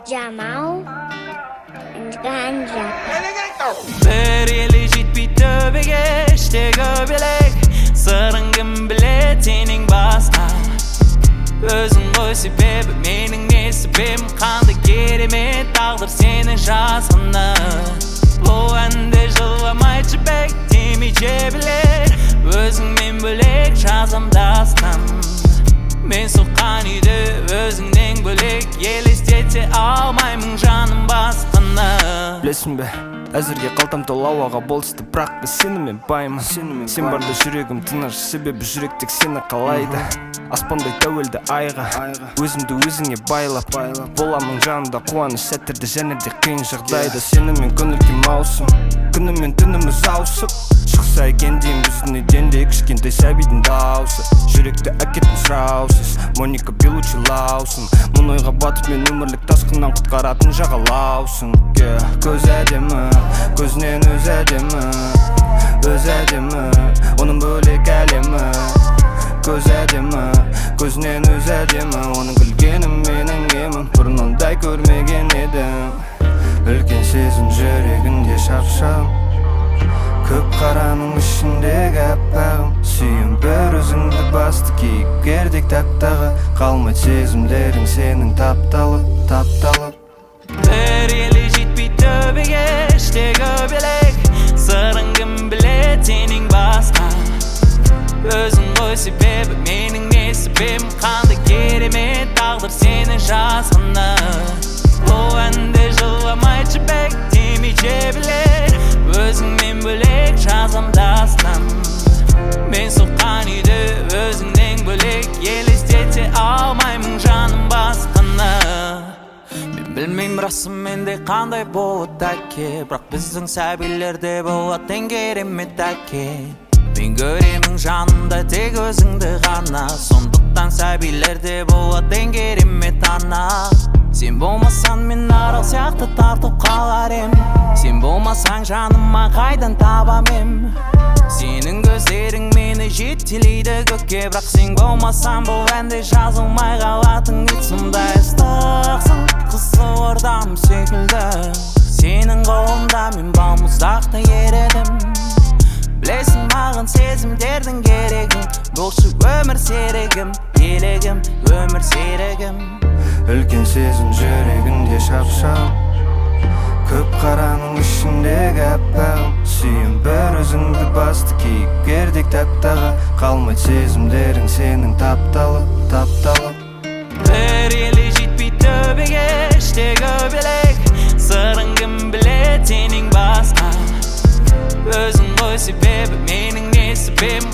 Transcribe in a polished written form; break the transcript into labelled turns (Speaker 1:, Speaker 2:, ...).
Speaker 1: Jamal and Ganja.
Speaker 2: Bir eli jitpi töbege işte göbelek Sırın kim bile senin basta Özün koy sebebi menin ne sebebim Kandı gerime tağdır senin şahsını Bu ende жыламай çipek demeyece bilir Özün men bölek şahsım dastan Men soğan idi özünden bölek Елестете алмаймын жаным басқаны
Speaker 3: Білесің бе, әзірге қалтам тола ауаға болысты Бірақ та сенімен баймын Сен барда жүрегім тыныш Себебі жүрек тек сені қалайды Аспандай тәуелді айға Өзімді өзіңе байлап Боламын жанымда қуаныш сәттерде және де қиын жағдайда Сенімен көңілге маусым Күнімен түніміз ауысып Шықса екен деймін біздің еденде Кішкентай сәбидің даусы Жүректі әкеттің сұраусыз Моника Белучилаусың Мұн ойға батып мен өмірлік тасқыннан құтқаратын жағалаусың Көз әдемі, көзінен өз әдемі Өз әдемі, оның бөлек әлемі Көз әдемі, көзінен өз әдемі Оның күлгенім менің емім Бұрындай көрмеген едім Үлкен сезім жүрегінде шапшам Көк қараның ішіндегі әппағым Сүйім бір өзіңді басты кейіпкердек тақтағы Қалмайды сезімдерің сенің тапталып
Speaker 2: Bir eli jitpi töbege işte göbelek Sırın kim bile senin basta Özün koy sebebi menin ne sebebim Kandı gerime tağdır senin şahsını Bu ende жыламай çipek demeyece bilir Özün men bölek şahsım dastan Men soğan idi özünden bölek Елестете алмаймын жаным басқаны Білмеймін расым менде қандай болады әке Бірақ біздің сәбилерде болады ең керемет әке Мен көремін жанымда тек өзіңді ғана Сондықтан сәбилерде болады ең керемет ана Сен болмасаң мен арал сияқты тартып қалар ем Сен болмасаң жаныма қайдан табам ем Сенің көздерің мені жетелейді көкке Бірақ сен болмасаң бұл әнде жазылмай қалатын Сондай ыстықсың қызылордам секілді Сенің қолында мен балмұздақта ередім Білесің маған сезімдердің керегін Болшы өмір серігім, елегім, өмір серігім
Speaker 3: Үлкен сезім жүрегінде шапшам Көк қараның ішіндегі әппағым Сүйім бір өзіңді басты кейіпкердек тақтағы Қалмайды сезімдерің сенің тапталып
Speaker 2: Bir eli jitpi töbege işte göbelek Sırın kim bile senin basta Özün koy sebebi menin ne sebebim